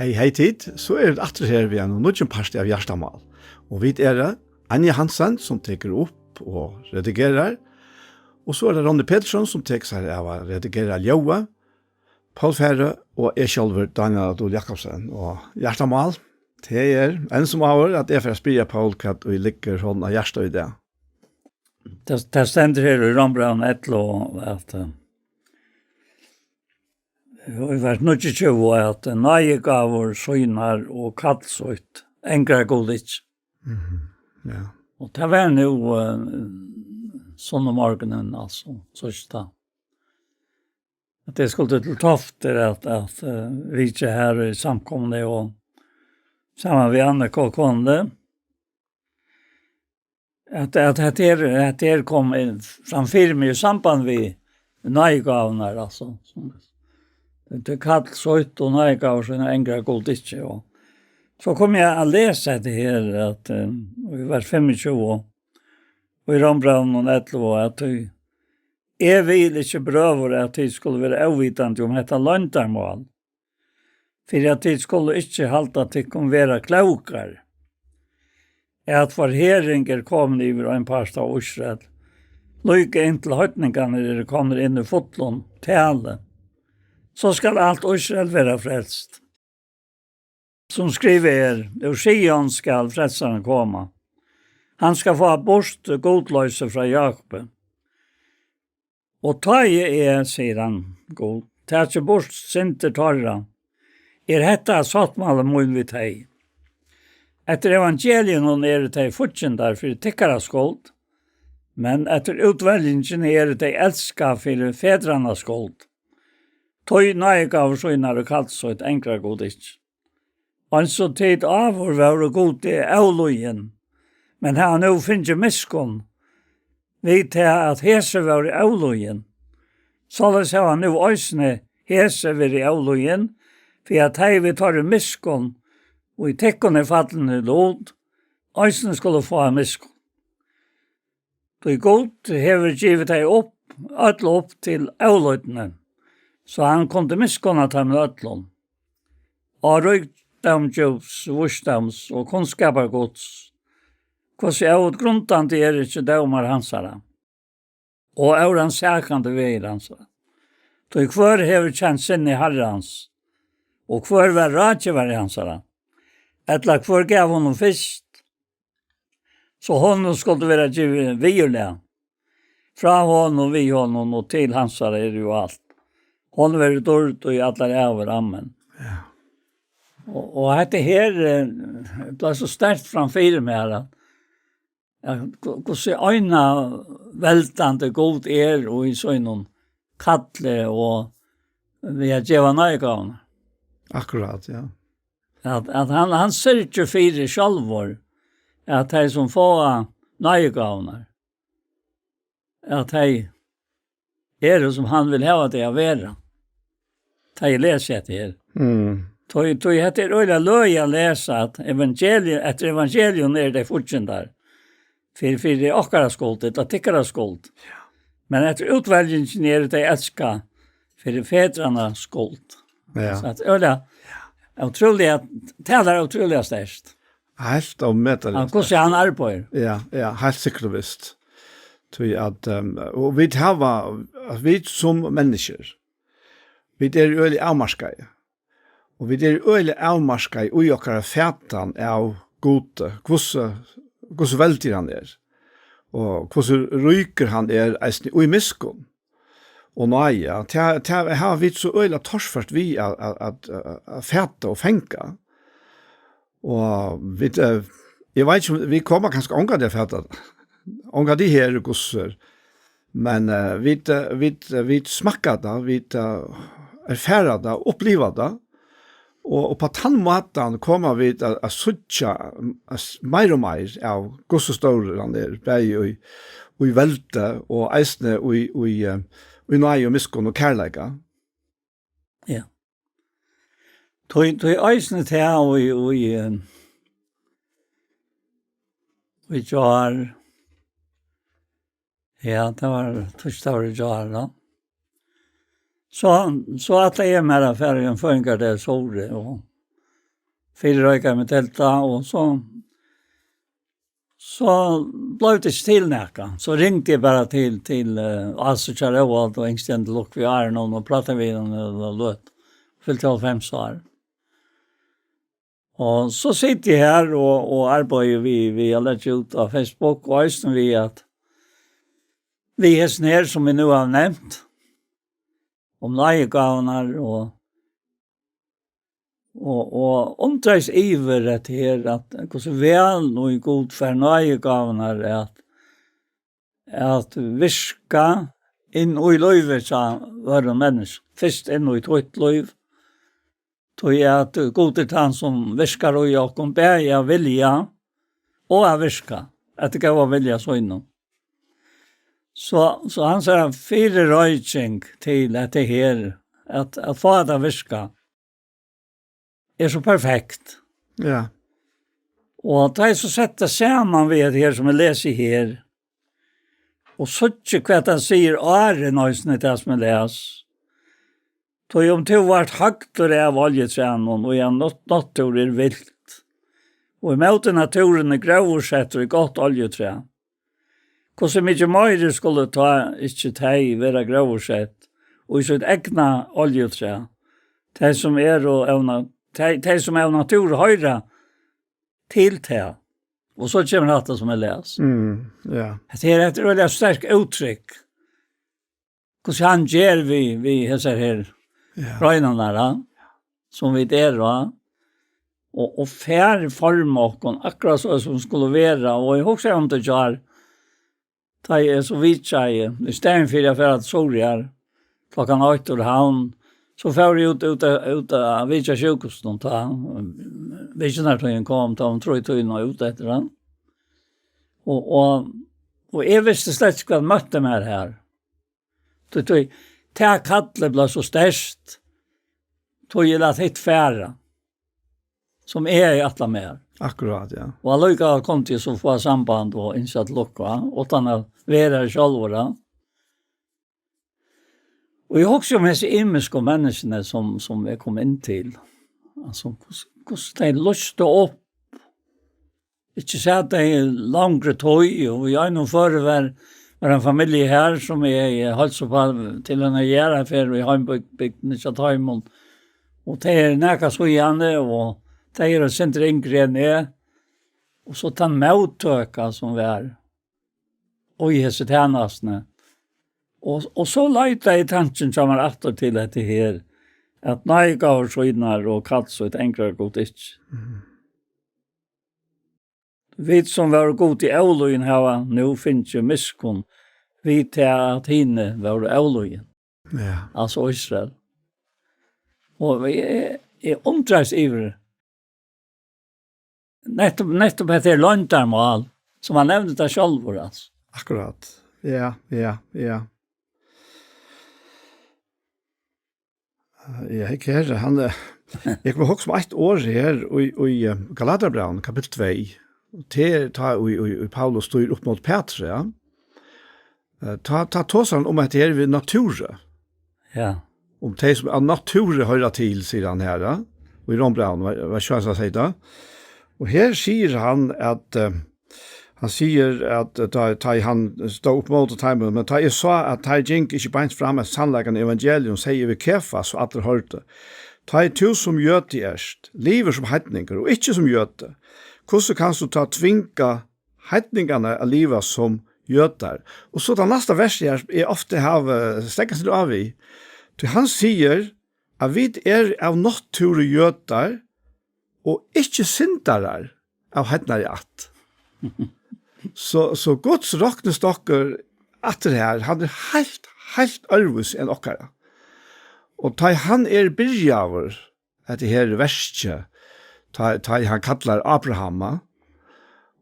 hei tid, så det atter her vi en nødgen parst av Gjerstamal. Og vi Anja Hansen som teker opp og redigerer, og så det Ronny Petersson som teker seg av å redigere Ljøa, Paul Fære og jeg selv Daniel Adol Jakobsen og Gjerstamal. Det en som har at jeg får spille Paul hva vi ligger hånden av Gjerstad i det. Det stender her i Rambraun Etlo at vi har vært nødt til at nøyegavur, søgnar og kallsøyt engra godits. Ja. Og det var nu sånn om morgenen, altså, sørsta. At det skulle til tofter at vi ikke her i samkomne og sammen med Anne Kåkonde. At det kom framfyr meg i samband med nøygavene, altså. Det kallt søyt og nøygaver sånne engra godits, og så kom jeg å lese det her, at vi var 25 år, og i Rambraun og Netlo, at jeg vil ikke prøve at jeg skulle være avvitende om dette landarmål, for at jeg skulle ikke halte at jeg kunne være klokere. At forheringer kom over en par av Israel, lykke inn til høytningene når det kommer inn i fotlån til alle, så skal alt Israel være frelst. Som skriver Sion skal frelseren komme. Han skal få bort godløse fra Jakob. Og ta sier han, god, ta ikke bort sinter torra. Hetta sattmålet mun vi teg. Etter evangelien det teg fortjent for tikkara skuld, men etter utvelgingen det elska for fedrarna skuld. Tøy nøygav søgnar og kalt så et enkla godis. Og så tid av og var god i avløyen, men han nå finner miskon, vi til at hese var i avløyen. Således har han nå øsne hese var i avløyen, for at hei vi tar miskon, og i tekkene fallende lod, øsne skulle få miskon. Det god hever givet hei opp, ødel opp til avløyene, så han kunne miskona ta med ødlån. Og røykdamjøvs, vursdams og kunnskapargods, hvordan jeg utgrunntande ikke dømer hansara, og han sækande veir hansara. Så hver hever kjent sinne i herrans, og hver var radjevar i hansara, etla hver gav honom fyrst, så honom skulle være givet virlega, fra honom, vi honom, og til hansara jo alt. Hon var dårlig og i alle over, amen. Ja. Og dette her ble så sterkt framfyr med her, hvordan øyne veltende god og i sånn kattle og vi har gjeva nøygavene. Akkurat, ja. At han sørger for sjalvor, at de som får nøygavene, at de det som han vil ha det å være. De leser etter her. Tog heter øyla løy å lese at etter evangelium det fortsatt der. For det okkara skuld, det tikkara skuld. Men etter utvelgingen det elska for fedrarna skuld. Ja. Så at øyla utrolig, taler utrolig størst. Helt av metalist. Hvordan han arbeider. Ja, helt sikkert og visst. Og vi vi som mennesker, vi øyelig avmarskai. Og vi øyelig avmarskai og okkara fætan av gode, hvordan veldig han og hvordan ryker han eisen og i miskon. Og nøye, har vi så øyelig torsført vi at fæta og fenka. Og jeg vet ikke, vi kommer kanskje ånga det fæta, ånga de her gosser, men vi smakkar det, vi erfærer det, opplever det, og på den måten kommer vi til å suttje mer og mer av gossestårene bare i velte, og eisene i nøye og miskon og kærleika. Ja. Tog eisene til og i jar. Ja, det var torsdag i jar da. Så at jeg med affären föringar det såg det. 4 röjkar med tälta och så blev det inte till näka. Så ringde jag bara till Asse Kjærøvald och Engsten till Lok vi är någon och pratade med honom och löt. Fyllt 5 år. Och så sitter jag här och arbetar vi har lagt ut av Facebook och östen vi att vi är snär som vi nu har nämnt om lejegavnar och omträgs iver att här att hur så väl nog god för lejegavnar att viska in i livet så var det människa först in i ett liv tog jag att god är han som viskar och jag kom bäja vilja och att viska att det kan vara vilja så innan. Så han sa 4 röjning till att det här att få att viska är så perfekt. Ja. Och det är så sätta samman vid det här som jag läser här. Och så inte vad han säger är nöjsne det som jag läser. Då om det har varit högt och det är oljetränon och jag natur är vilt. Och i möten naturen är gravårsätt och gott oljeträn. Hur så mycket mer skulle ta inte teg vara gravårsätt och i sitt egna oljeträn. Det som är och det som är natur höjra till det. Och så kommer det som jag läser. Ja. Det är ett väldigt starkt uttryck. Hur han ger vi hälsar här röjnarna som vi där va. Och fär form och akkurat så som skulle vara. Och jag också om det gör. Det är så vitt sig. I stället för jag för att sorgar. Klockan 8 och han. Så får jag ut av Vitja sjukhus. Vitja kom. De tror jag tog in och ut efter den. Och jag visste slett vad jag mötte med här. Det kallet blev så störst. Tog jag att hitta färre. Som är i alla mer. Akkurat, ja. Och alla kom till så få samband och insatt lucka. Utan att vara själva. Och jag har också med sig imiska människorna som jag kom in till. Alltså, hur de lustar upp. Ikke så att det är längre tøy, och jag nog före var en familj här som är hälso på till en göra för vi har byggt så tajmon. Och det är näka så igen och det är centrum ingrené och så tar motöka som var. Och i så tjänastne. Och så lite i tanken som är åter till att det här att najgaur så innar och katt så ett enklare gott inte. Vi som var god i Øvløyen her, nå finnes jo miskun. Vi til at henne var Øvløyen. Ja. Altså Israel. Og vi er omtræs iver. Nettopp etter løntarmål, som han nevnte det selv. Altså. Akkurat. Ja. Ja, ikke her. Jeg kommer også om 1 år her i Galaterbraun, kapitel 2. Det tar i Paulus styr upp mot Petra, ja. Ta tåsar om att det är natur. Ja. Om det som är natur höra till, säger han här. Och i Ron Brown, vad ska jag säga det? Och här säger han att han säger att han står upp mot timern, men ta så att ta jink inte bara fram med sannlagen evangelium säger vi Kefa så att det hörte. Ta tu som göt erst, lever som hedningar och inte som göte. Hvordan kan du ta tvinga hedningarna att leva som jötar? Och så den nästa vers är ofta har stäcka sig av i. Han säger att vi är av natur jötar och inte syndarar av hednarat. så Guds råknestokker att det här han är helt örvus än okkara. Och han är byrjaver att det här verset ta han kallar Abraham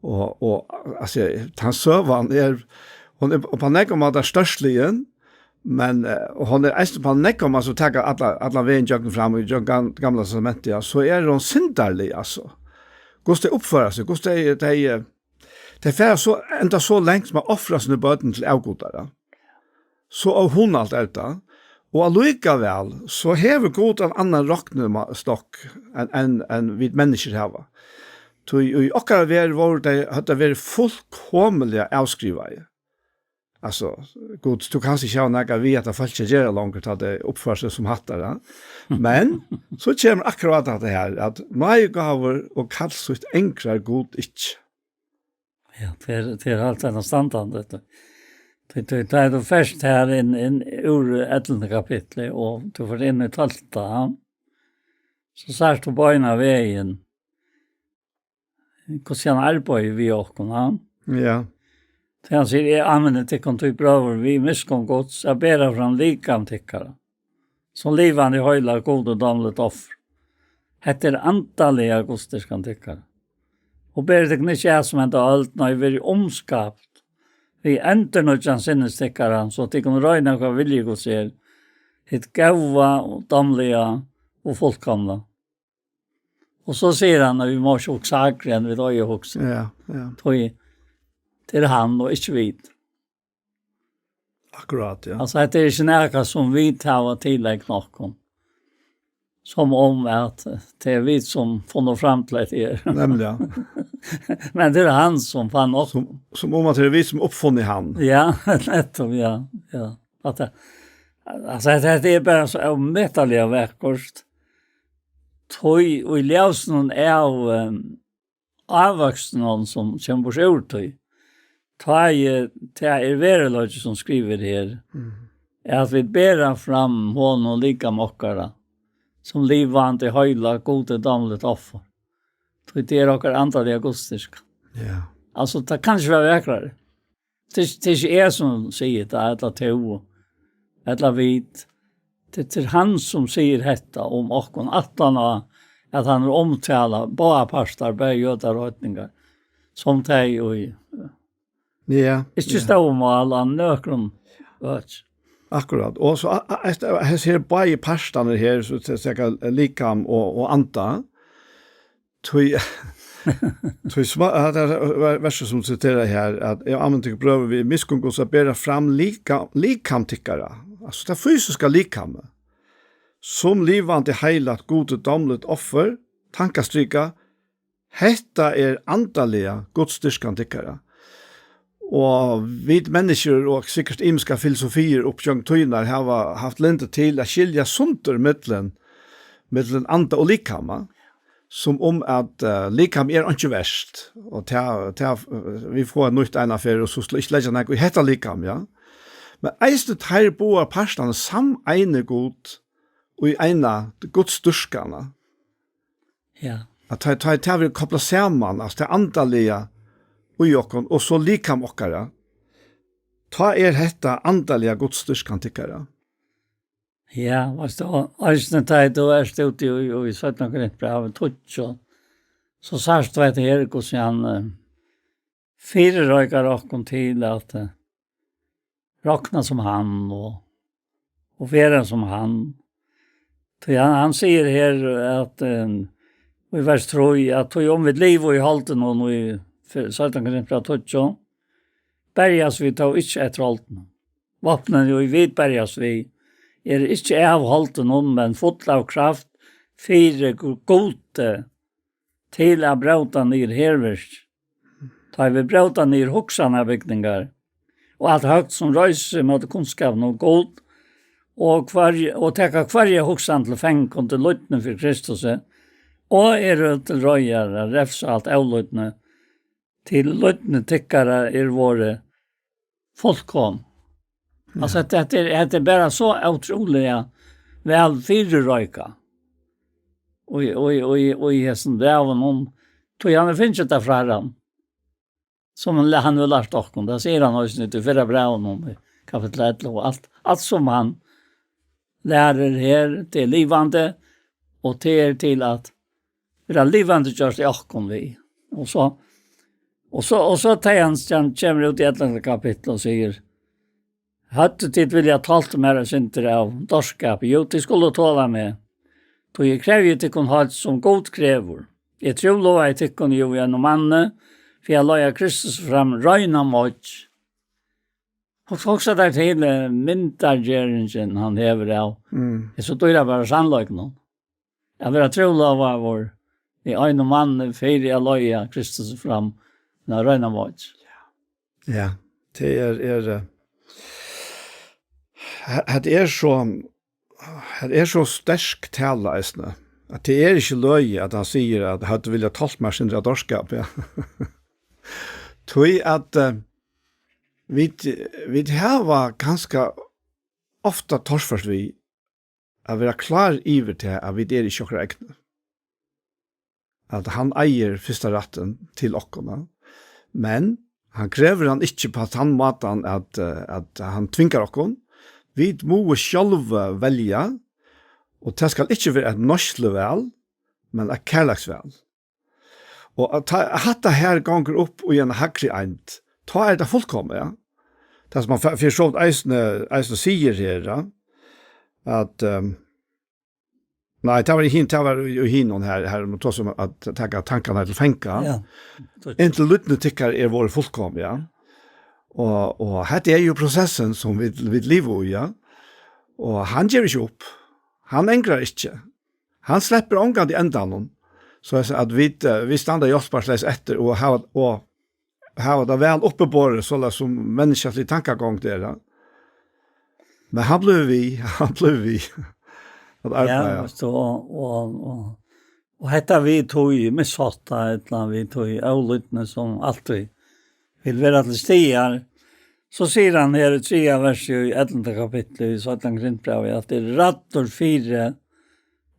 och alltså han sövan hon är på näkom att störstligen men hon är äst på näkom alltså ta alla vägen jag fram i gamla testamentet så är hon syndarlig alltså goste uppföra sig goste det är så ända så länge som offrar sina böten till avgodare så av hon allt detta Og allikevel, så hever god en annan rocknumstokk enn vi mennesker hava. Så i okkara ver var det hadde vært fullkomlige avskrivet. Altså, god, du kan ikke ha nægge vi at det folk ikke gjør langt at det oppfører seg som hattere. Men, så kommer akkurat det her, at nøygaver og kallsut enkrar god ikke. Ja, det är allt den standard detta. Det är då först här in ur 11 kapitlet och du får in i 12. Så särskilt på böjna vägen. Hur han arbetar vi och Ja. Så han säger, jag använder till kontorbråver, vi miskom gods, jag ber fram likam tickare. Som livande höjlar god och damlet offer. Heter antaliga godstiskan tickare. Og ber det ikke som enda alt når vi er omskapt. Vi ender noe som sinnestikkere, så at de kan røyne hva vilje gå ser. Hitt gauva, og damlige, og folkkamla. Og så sier han at vi må ikke hokse akkurat enn vi døye hokse. Ja. Det han, og ikke vi. Akkurat, ja. Altså, det er ikke nærmere som vi tar tillegg noen. Som om at det er vi som får noe frem til det. Nemlig, ja. Men det er han som fann opp. Som om at det er vi som oppfunnet han. Ja, nettopp, ja. At det, altså, det er bare så omvettelige verkost. Og i løsningen av avvoksen som kommer på skjortøy. Det er vereløg som skriver her. At vi ber fram hånd og lika mokkara. Som livande höjla gode damlet offer. Det är också andra augustiska. Ja. Alltså det kan inte vara verkligare. Det är inte jag som säger det, eller to, eller vit. Det är han som säger detta om åkon, att han är omtalat, bara pastor, bara göta rötningar, som det och Ja. inte stå om alla nökron. Akkurat. Og så jeg ser bare parstene her, så det er likam og anta. Det er verset som citerer her, at jeg anvender ikke prøver vi miskunnskos å bære fram likamtikkere. Altså det fysiske likamet. Som livande heilat gode damlet offer, tankastryka, hetta andalige godstyrkantikkere. Og vi mennesker og sikkert imska filosofier oppgjøng tøyner har haft lente til å skilja sunter mittlen anda og likama, som om at likam ikke verst, og vi får nytt en affære, og så ikke legger nek, og hetta likam, ja. Men eisne her boar parstene sameine god, og i ena godstyrskane. Ja. At det vil koppla saman, altså det andalige, og så likam okkara. Ta hetta andalige godstyrskan tykkara. Ja, Øystein tid, du stod jo i 17. Korintbrevet, så sørst vet jeg hvordan han fire røyker okken til at råkna som han, og være som han. Han sier her at i vers 3, at om vi liv og i halten og i 17 Korintbrevet, bergas vi ta ikke etter halten. Vapnen jo i vid bergas vi, ikke av halten om, men fått av kraft, fire gode til å brauta ned herverst. Ta vi brauta ned hoksane bygningar, og alt høgt som røyser med kunnskapen og god, og teka hver hoksan til fengen til løytene for Kristus, og til røyere, refsa alt avløytene, til løytene tykkere våre folkkom. Ja. Altså, det er bare så utrolig vel fire røyka. Og i hessen breven om, tog han finnes ikke fra han, som han vil lært dere. Da sier han også nytt i fire breven om kapittel 11, og alt som han lærer her til livande, og til at vi er livande gjørs i akkom vi. Og så tar han kommer ut i 11. kapittel og sier, hadde tid vilja talt mer synder av dorskap, jo, de skulle tåla med. Så jeg krever til kun ha som god krever. Jeg tror lov jeg til kun jo gjennom manne, for jeg la Kristus fram røyna mot. Och också där till myntargeringen han hever av. Så då är det bara sannlöjk någon. Jag vill tro av vår i en man fyra loja Kristus fram när röna vart. Ja, det är så sterk taleisne. Att det är inte löje att han säger att han vill ha talt med sin radorskap. Ja. Tror att vi har ganska ofta torsfors vi att vara klar iver till att vi är i tjockräkna. At han eier första ratten til okkorna. Men han kräver han ikke på at han matan at han tvinkar okkon. Vi må själva välja, og det skal ikke være et norslevel, men et kærleksvel. Og at hatta her ganger opp og en hakri eint, ta det fullkomne, ja. Det som man for så eisne sier her, ja, at nej, det var ju hinon här med tos om att ta tankarna till fänka. Ja. Inte lutne tycker är vår fullkom, ja. Och det är ju processen som vi lever i, ja. Och han ger inte upp. Han ängrar inte. Han släpper omgående i ändan. Så att vi stannar hjälparsläs efter och ha det väl uppe på det så som människans tankegång där. Ja. Men han blev vi. Ja, och hetta vi tog ju med svarta ett land vi tog ju avlyttna som alltid vill vara till stigar. Så säger han här i 3 vers i 11 kapitel i Satan Grintbrev att det är rattor 4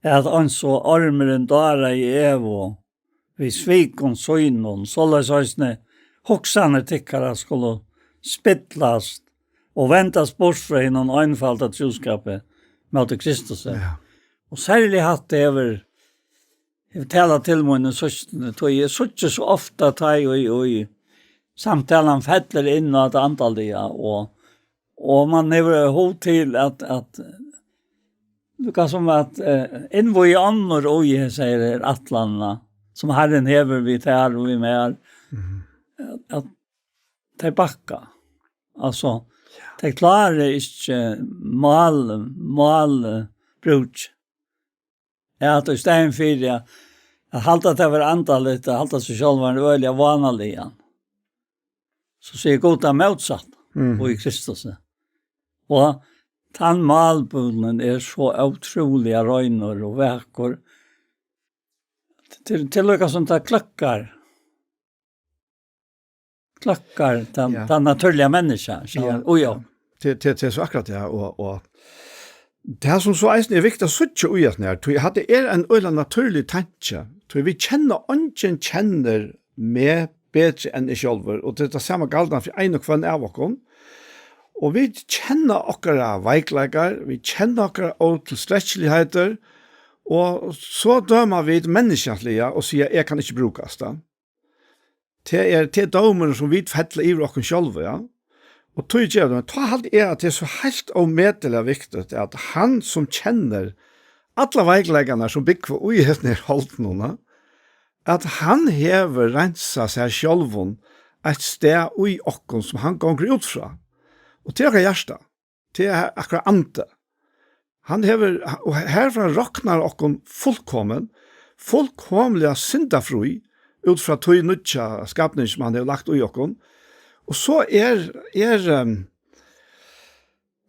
att anså armeren dara i evo vi svikon söjnon såla söjsne hoxane tickara skulle spittlast och väntas bort från någon einfalda troskapet mot Kristus. Ja. Och särskilt hatt det över jag talar till mig så så ofta tar och samtalen fäller in och ett antal det och man är hot till att du kan som att en vad i annor och säger atlanna som Herren häver vi där och vi med att ta backa alltså det klarar inte mal bruk att det stäm för det att hålla det över antalet att hålla sig själv en öliga vanliga så ser goda motsatt och i Kristus och han malbunden så otroliga röjnor och verkor till lika som det klackar den naturliga människan. Ja. Det är så akkurat, ja. Och det här som så eisen är viktigt att suttja ujat när. Jag hade en öjla naturlig tanke. Vi känner mer bättre än i själva. Och det är samma galdan för en och kvann av oss. Och vi känner okkara veikleikar, vi känner okkara otillstretcheligheter, og så dømer vi menneskenslige og sier, jeg kan ikke brukes da. Det er dømer som vi fettler i okken sjølve, ja. Og tog gjør det, at det er så helt omedelig viktig at han som kjenner alle veikleikerne som bygger for uighetene i holdene, at han hever rensa seg sjølven et sted ui okken som han ganger ut fra. Og det er hjärsta. Det er akkurat ante. Han hever, og herfra råknar okkon fullkomliga syndafrui, ut fra tog nutja skapning som han har lagt ui okkon. Og så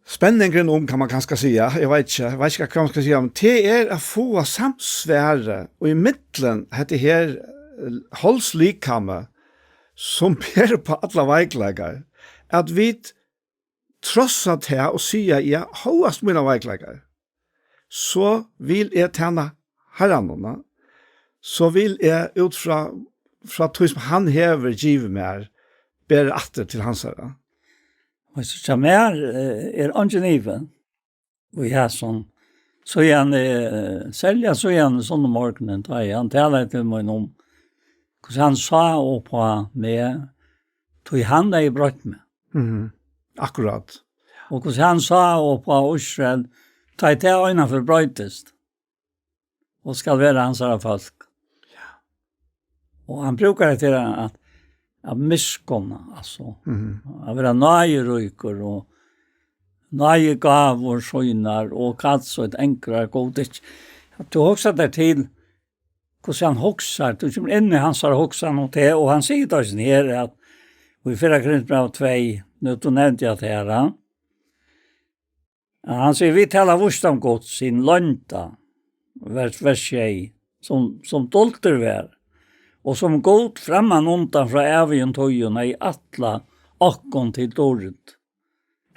spänningen kan man kanskje säga, jag vet inte vad man ska säga, men det är att få samsväre och i mitten heter här hållslikkamme som ber på alla vägläggar att vi trossa det här och säga ja, hoast mina vägläggar så vill jag tjäna herrarna så vill jag utfra det som han häver giv mig ber atter till hans herra. Och så som är angeniven. Vi har sån så han sälja så han sån morgonen tar han talar till mig om hur han sa och på med tog han i brott med. Akkurat. Och hur han sa och på Israel ta det öarna för brötest. Och ska vara hans folk. Ja. Och han brukar det till att av miskunna, altså. Av vera nøyeryker og nøyegavor søgnar og kats og et enkrar godit. Du hoksa der til hvordan han hoksar, du kommer inn i hans har hoksa noe til, og han sier da sin her at vi 4 Korinthierbrev 2, nu du nevnte jeg til her, han sier, vi talar vurst om Gud sin lønta, vers 6, som dolter vær, og som god framman undan fra evigjen tøyuna i atla akkon til dåret.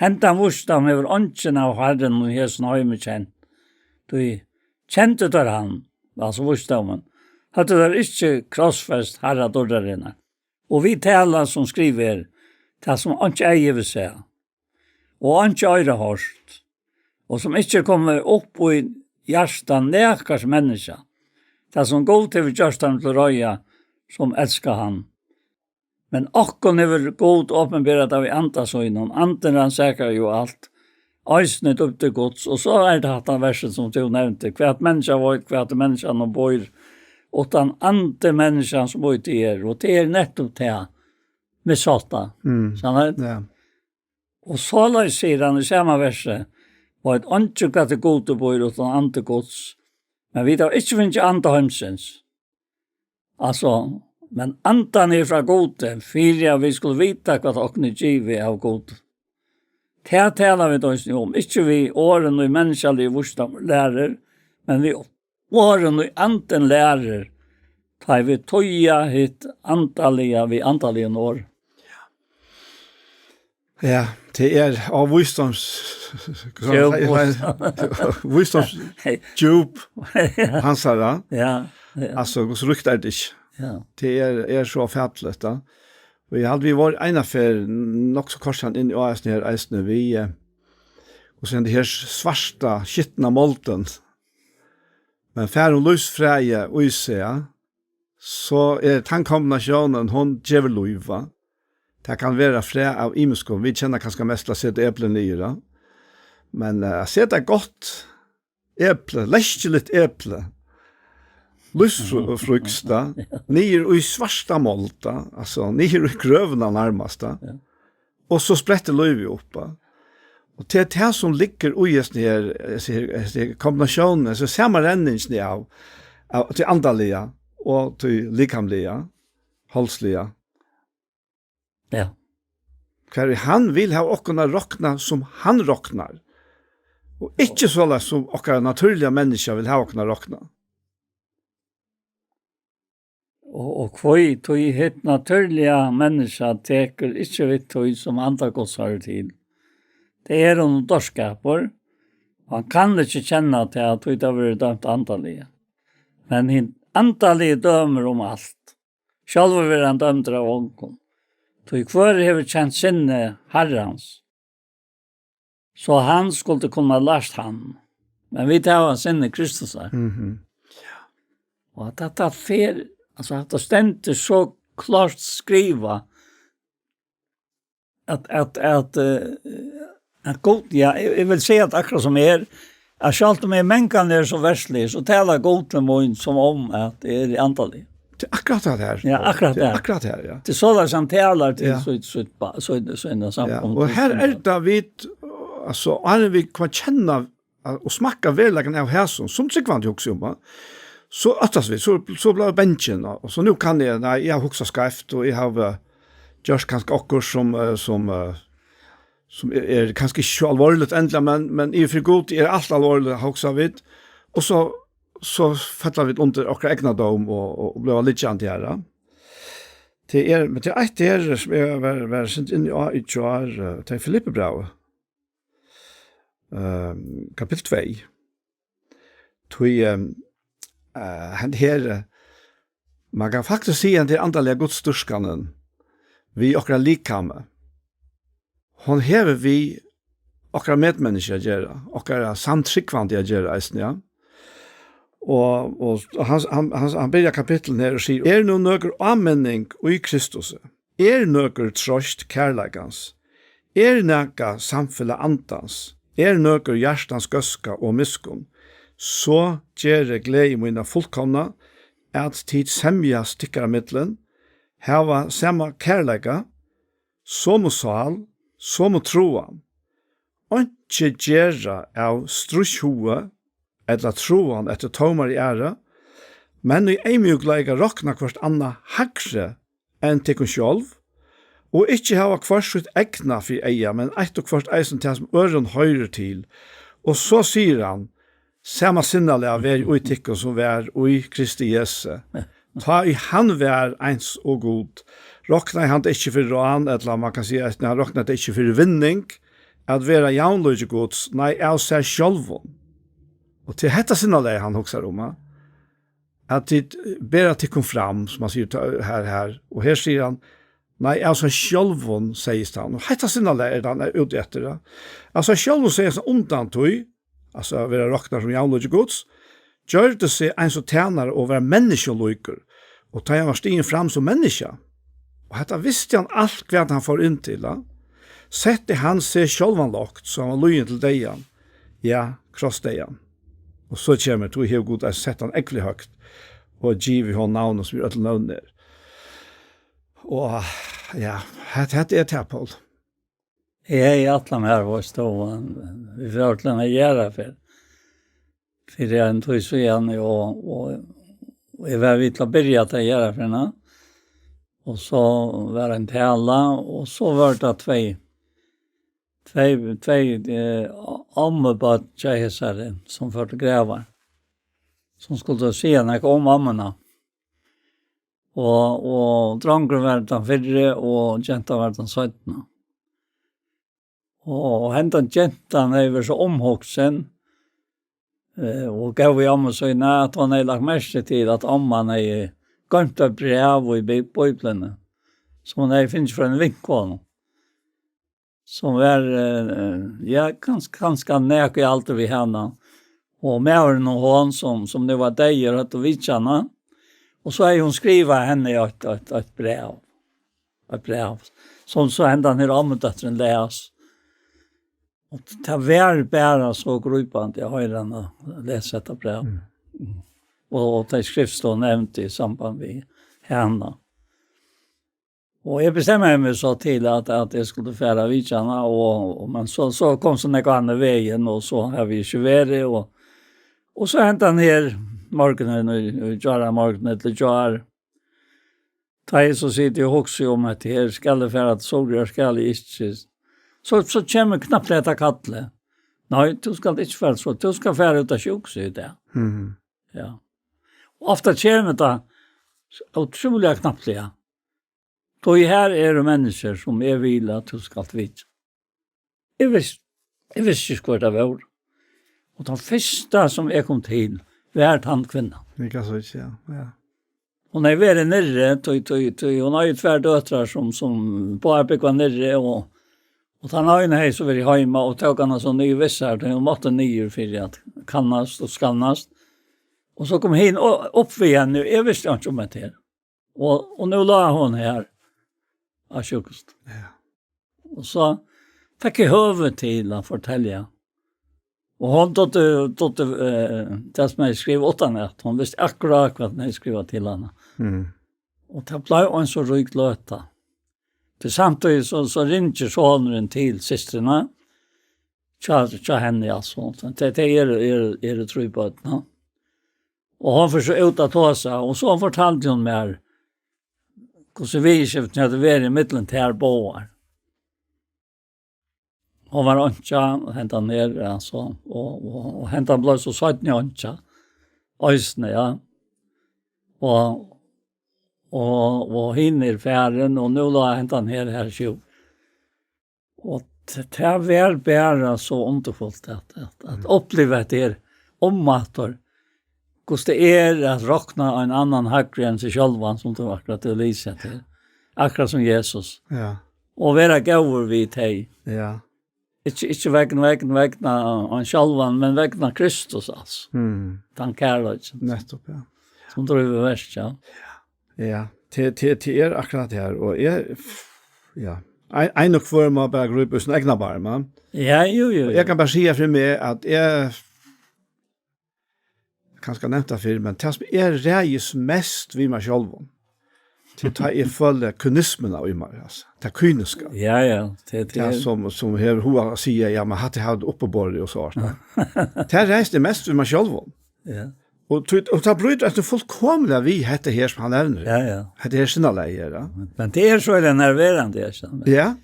Hentan vursdam hever åndsjen av Herren og hesen høyme kjent. Du kjente der han, altså vursdamen, hadde der ikke krossfest herra dårderina. Og vi talar som skriver, det som åndsje eier vil se, og åndsje øyre hørst, og som ikke kommer opp i hjertan nekars menneska, det som god til vi gjørstan til røya, som elskar han. Men akkon hever god åpenberet av i antasøynen, anden han säkrar jo alt, eisnet upp til gods, og så det hatt den verset som du nevnte, hva at menneska voit, hva at menneska no bor, og den andre menneska som bor til og det nettopp til med salta. Sånn Ja. Og så sier han i samme verset, var et andre hva til gode bor, og den andre gods, men vi da ikke finnes andre heimsens. Altså, men andan fra gode, fyrir vi skulle vite hva åkne givet av gode. Det taler vi da om, ikke vi åren og menneskelig vursdam lærer, men vi åren og anden lærer, tar vi tøya hit antalliga vi antalliga år. Ja, det av visdoms djup han sa det. Ja. Alltså så ryktar det inte. Ja. Det är så färdligt då. Vi hade vi var ena för nog så korsan in i åsen här ästne vi och sen det här svarta skittna molten. Men för en lysfräje och se så är tankkombinationen hon Jeveluva. Det kan vara frä av imuskon. Vi känner kanske mest att sätta äpplen i det. Men att sätta gott äpple, läskeligt äpple. Lysfruksta, nere i svarta molta, alltså nere i grövna närmasta. Ja. Och så sprätter löv upp. Och det här som ligger i just här kombinationen, så samma räddningen av till andaliga och till likamliga, halsliga. Ja. För han vill ha åkna rockna som han rocknar. Och inte så som åkna naturliga människor vill ha åkna rockna. Og kvøy tog hitt naturliga menneska teker ikke vitt tog som andre godsar til. Det noen dorskaper, og han kan ikke kjenne til at tog det har vært dømt antallige. Men antallige dømer om alt. Selv vil han dømt av ånden. Tog hver har kjent sinne herrens. Så han skulle kunne lært han. Men vi tar sinne Kristus her. Ja. Og at dette fer. Alltså att det ständigt så klart skriva att god, ja, jag vill säga att akkurat som att allt med människan så värslig så talar god med mig som om att det i antalligt. Det akkurat det här. Ja, akkurat det. Akkurat det här, ja. Det så där som talar till Ja. så en samkomst. Ja, och här det vi alltså alla vi kan känna och smaka välagen av här som sekvant också om. Så attas vi, så blev benchen, og så nu kan jeg huxa skrift, og jeg har gjort kanskje akkur som kanskje ikke alvorligt endelig, men i for god er alt alvorligt huxa vid, og så fettler vi under akkur egna dom, og ble litt kjent her. Men det et her som jeg var sendt inn i kjør til Filippe-brevet, kapitel 2, tog han her, man kan faktisk si at det andaliga godstyrskanen vi okra likame. Hon hever vi okra medmennesker gjøre, okra samtrykkvandige gjøre eisen, ja. Og han begynner kapitlen her og sier, nå nøkker anmenning i Kristus, nøkker trost kærleikans, nøkker samfunnet antans, nøkker hjertans gøska og miskunn, så gjør jeg glede i mine fullkomna at tid semja stikker av middelen, hava samma kärleka, som sal, som troan. Ikke gjerra av strusjhua, eller troan etter tomar i æra, men i eimjugleika rokna kvart anna hagre enn tikkun sjolv, og ikkje hava kvart sitt egna for eia, men eit og kvart eisen til som øren høyrer til. Og så sier han, samma sinnalega vær ui tikkun som vær ui Kristi Jesu. Ta i han vær eins og god. Rokna i han det ikkje for ran, eller man kan si at han rokna det ikkje for vinning, at vera jaunløyge gods, nei, av seg sjolvun. Og til hetta sinnalega han hoksar om, at det ber at det kom fram, som han sier her, og her sier han, nei, altså sjølvun, sier han, og hetta sinnalega han ute etter det. Altså sjølvun sier han undan tog, altså være rokna som jaunløyge gods, gjør det seg en som tjener å være menneskeløyker, og ta han var stigen fram som menneske. Og hetta visste han alt hva han får inn til, sette han seg sjølvanlagt, som han løyen til deian, ja, krossdeian. Og så kommer to helt god, jeg setter han ekkelig høgt, og giver hon navnet som er ødel navnet. Og ja, hette er det, Paul. Jeg er alle med her, vi får til å gjøre for jeg en tog så igjen, og jeg var vidt til å begynne til å gjøre for henne, og så var en tale, og så var det tvei ammebad tjejhetsare som fotografer, som skulle se henne om ammena. Og dranger var den 4, og jenta var den 17. Og hentan jenta var så omhoksen, og gav i ammesøyne at han lagt mest til at amman gømt av brev i Bibelen, som hun finnes fra en vinkvån. Som var, ganske nek i alt vi henne. Og med og hon som det var deg og hatt å vidtjene. Og så hun skrivet henne et brev. Et brev. Som så enda når ammedøtteren les. Og det var bare så grupant jeg har henne lese et brev. Og det skriftstå nevnt i samband med henne. Og jeg bestemmer meg så til at jeg skulle fære vidtjene, men så kom sånne andre veien, og så har vi ikke vært, og så hentet han her morgenen, og gjør morgenen til gjør. Da jeg så sitter jeg også om at her skal jeg fære til solgjør, skal jeg ikke. Så kommer knapt dette kattle. Nei, du skal ikke fære så, du skal fære ut av sjuk, sier det. Ja. Og ofte kommer det utrolig knapt det, ja. Så her det mennesker som vil at du skal vite. Jeg visste ikke hva det var. Og den første som jeg kom til, var han kvinna. Vilka så ikke, ja. Hun vært nere, hun har jo tvær døtre som bare bygget nere, og den øyne her så var i hjemme, og tog henne så nye visser, hun måtte nye for at kannast og skannast. Og så kom hun opp igjen, jeg visste ikke om det her. Og nå la hun her, av sjukost. Ja. Og så fikk jeg høve til å fortelle. Og hun tatt det som jeg skrev åttanett. Hun visste akkurat hva jeg skrev til henne. Og det ble en så rykt løte. Til samtidig så ringer såneren til systrene. Tja henne, altså. Det det tro på det. Og hun forsøkte ut av tåse, og så fortalte hun mer hvordan vi ikke hadde vært i midten til her båer. Hun var ønska, hentet ned, altså, og hentet ble så søtt ned ønska, øysene, ja. Og henne færen, og nå la hentet ned her sju. Og det var bare så underfullt at oppleve det ommatter, hvordan det at råkna en annan högre än sig själva som du akkurat til Lisa till. Akkurat som Jesus. Ja. Och vara gåvor vid dig. Ja. Inte vägna en själva, men vägna Kristus alltså. Den kärlek. Nettopp, ja. Som driver värst, ja. Ja. Till akkurat det här. Och ja. En och för mig bara grupp sin egna barma. Ja, jo. Jag kan bara säga för mig att jag kanske nämnt det för, men det som reis mest vid mig själv. Till ta I följa kunismen av mig alltså. Det kyniska. Ja, ja. Det Ja, som här hur säger ja, man hade haft uppe borg och så där. Det reiste mest för mig själv. Ja. Och ta bryter att det fullkomliga vi hette här som han nämner. Ja, ja. Det är sina lejer, ja. Men det så det nerverande, jag känner. Ja.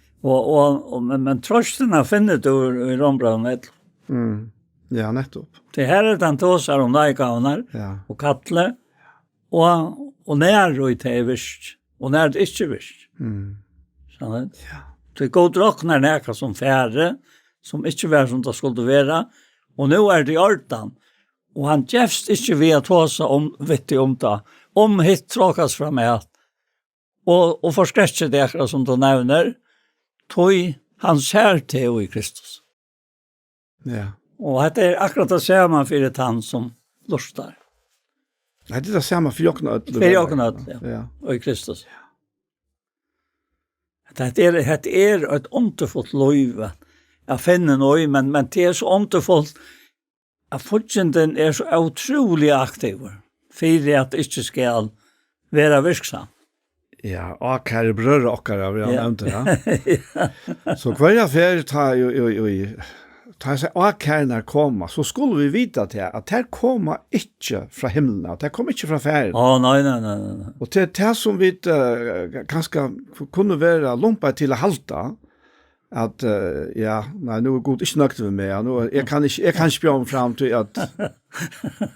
Men trösterna finner du I Rombrand. Ja, nettopp. Det här är den tåsar om najkavnar och kattle och när och det är visst och när det inte är visst. Så det går draknar näka som färre som inte var som det skulle vara och nu är det ordan och han jävst inte vid att tåsa om vettig om det om hit tråkas fram med och förskräcker det som du nämner tog han ser till I Kristus. Ja. Og det akkurat det ser man for et han som lustar. Nej, det är samma för jag nåt. För jag nåt, ja. Og I Kristus. Det är ett underfullt liv. Jag finner noe, men det så underfullt at fortjenten så otroligt aktiv. For at det ikke skal være virksam. Ja, och kære brødre okkara, vi har nevnt det, ja. Så hver affär tar ju ta seg akkærene komma, så skulle vi vite til at det kommer ikke fra himmelen, det kommer ikke fra ferien. Nei. Og det det som vi kanskje kunne være lumpet til å halte, at ja, nei, nu god ikke nøkt med meg, nu, jeg kan ikke spjøre fram til at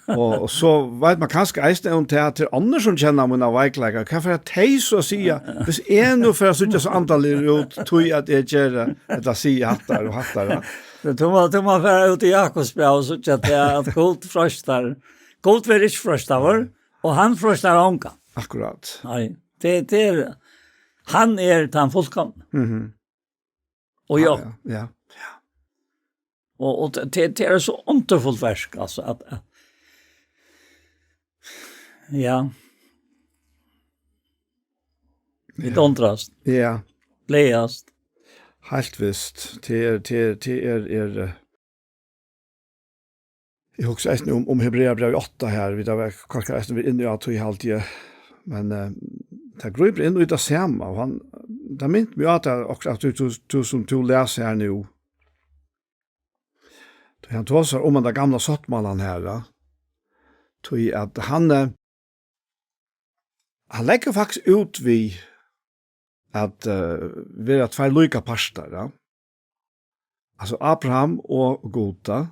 og så vet man kanskje eisne om til at det andre som kjenner mine veikleger, hva for at de så sier, hvis jeg nå for å sitte så antallig ut, tog at jeg gjør det sier hattar og hattar, Du må være ut I Jakobsbrev og så at god frøstar. God vil ikke frøstar, og han frøstar ånka. Akkurat. Nei, det han den fullkomne. Og jeg. Ja. Og det så underfullt versk, altså, at ja. Litt åndrast. Ja. Gledast. Helt visst. Det jag också äst om Hebreerbrevet 8 här vid där kanske äst vi inne I att halvtid men det gröper in I det samma och han där mint mig att också att du som du läser här nu. Då han tog så om den gamla sottmalan här då. Tog att han lägger faktiskt ut vi att vi har två lika pastor, ja. Alltså Abraham och Gota.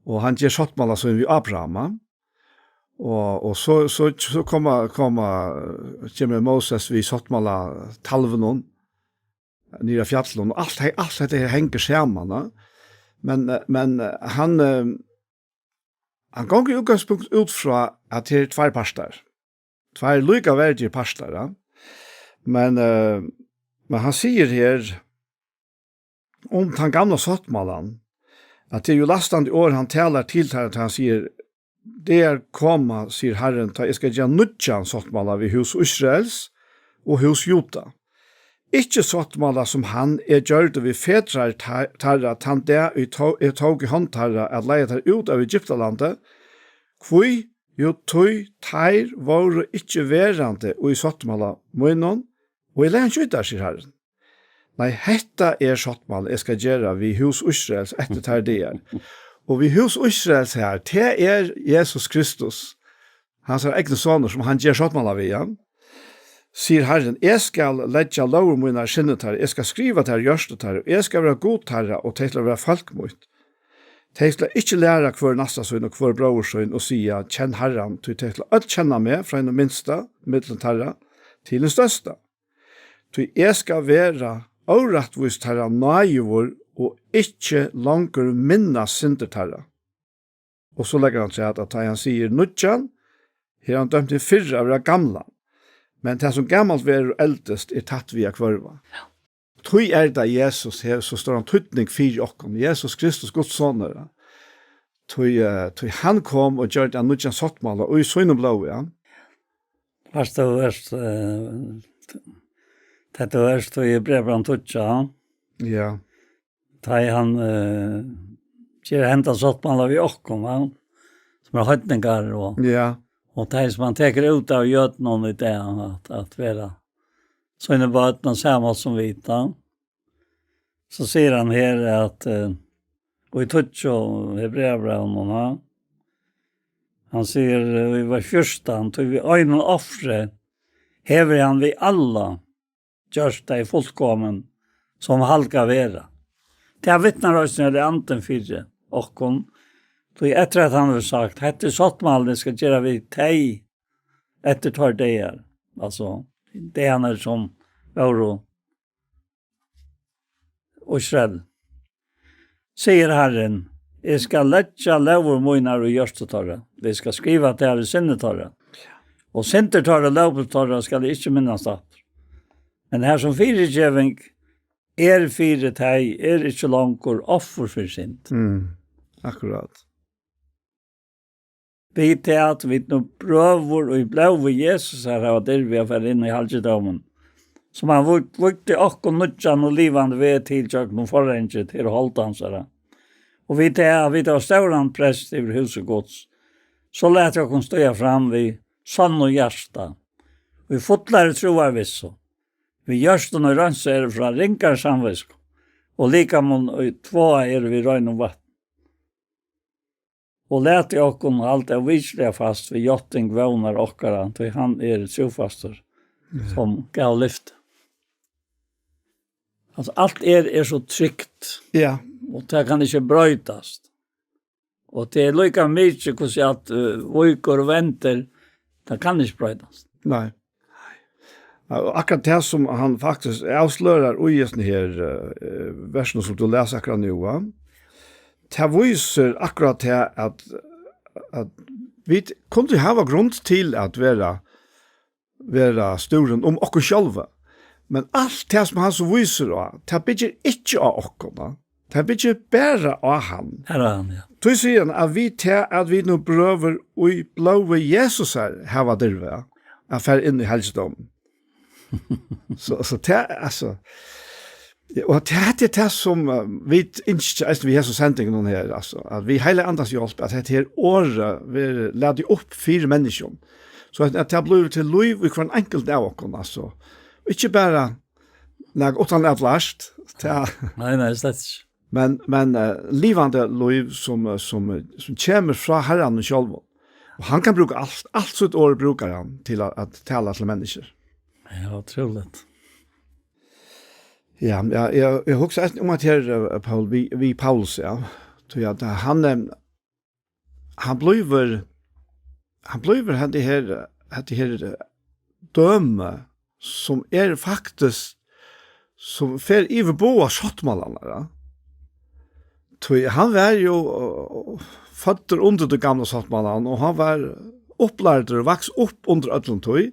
Och han ger sottmala som vi Abraham. Och så kommer Moses vi sottmala talvenon nere fjällen och allt det hänger samman. Men han går ju utgångspunkt ut från att det är två pastor. Två lika värdiga pastor, ja. Men han säger här om den gamla sottmalan att det är ju lastande år han talar till här att han säger det komma, säger Herren, ta jag ska göra nutjan sottmala vid hus Israels och hus Juda. Ikke sottmala som han gjørte vi fedrar tarra at han det tog I håndtarra at leie tar ut av Egyptalandet, kvui jo tog teir var ikke verande og I sottmala munnen, og I leien ikke sier Herren. Nei, hetta sottmala jeg skal gjøre vi hus Israels etter tar det Og vi hus Israels her, det Jesus Kristus, hans egne soner som han gjør sottmala vi igjen, sier Herren, jeg skal legge lov mine skinnet her, jeg skal skrive til gjørstet her, jeg skal være god her, og til å være folk mot. De skal ikke lære hver nastasøyn og hver brøversøyn og sige, kjenn Herren, til å kjenne meg fra en minste, middelen herre, til den største. Til jeg skal være avrettvist herre nøyevår, og ikke langer minne sintet herre. Og så legger han seg at han sier nødjan, her han dømt I fyrre av det gamle. Men det som gammalt var eldest tatt via kvarva. Ja. Tøy det Jesus her, så står han tøytning for okken. Jesus Kristus, Guds sonner. Tøy han kom og gjør det nødjan sottmala, og I søgnet blå, ja. Fast det var tøy brevbrand tøtja. Ja. Tøy han gjør hentan sottmala vi okken, ja. Som høytningar og... Ja. Och det som man tänker ut av göt någon idé att vara så är det bara att samma som vita. Så säger han här att och i Tutcho Hebreerbrevet han säger vi var första han tog vi en offre häver han vi alla görs det fullkommen som halka vera. Det har vittnar oss när det anten fyrre och hon tog efter att han har sagt hette sottmalen ska göra vi tej efter tar det är alltså det är som var och Israel. Säger Herren, jag ska lägga lovor moinar och görstotarra. Vi ska skriva att det är sinnetarra. Och sinnetarra lovtorra ska det inte minnas att. Men här som fyrirgeving fyret hei, ikke langkor offer for sint. Akkurat. Vi til at vi nå prøver og blev ved Jesus her, og der vi har vært inne i halvdagen. Som han vukte akkur nødjan og livande ved til noen forrenge til å holde hans her. Og vi til at vi tar stauran prest i huset gods, så lät jeg kunne støya fram vi sann og hjärsta. Vi fotlare troar visso. Vi hjärsten og rønse er fra rinkar samvisk. Og likamon og tvåa er vi røgn og vatten. Og lät jeg okkur alt er visliga fast vi jotting vånar okkara, til han er trofastor som gav lyft. Altså alt er så trygt. Ja. Og det kan ikke brøytast. Og det er lika mykje hvordan at vøyker og venter, det kan ikke brøytast. Nei. Og akkurat det som han faktisk avslører i sånne her versene som du leser akkurat nå, det viser akkurat det at vi kunne ha grunn til at være sturen om oss selv. Men alt det som han så viser, det bygger ikke av oss. Det bygger bare av han. Her er han, ja. Så sier han at vi nå prøver og blåve Jesus her var dyrve, at fer inn i helsedommen. så det altså og det er det som vi ikke vi har så sendingen noen her altså, at vi hele andres hjelp at det her året vi leder opp 4 mennesker så at det blir til liv i hver enkelt av oss altså. Ikke bare lag utan at last nei, slett ikke. Men livande liv som kommer fra Herren selv. Og han kan bruke alt sitt år bruker han til at tale til mennesker. Ja, otroligt. Ja, jeg husker om at her, Paul, vi Paulus, ja. Så at han bliver det her døme som er faktisk som fer iver boa skottmallarna, ja. Han var jo fötter under det gamla skottmallan og han var opplærd og vaks opp under öllum tøy.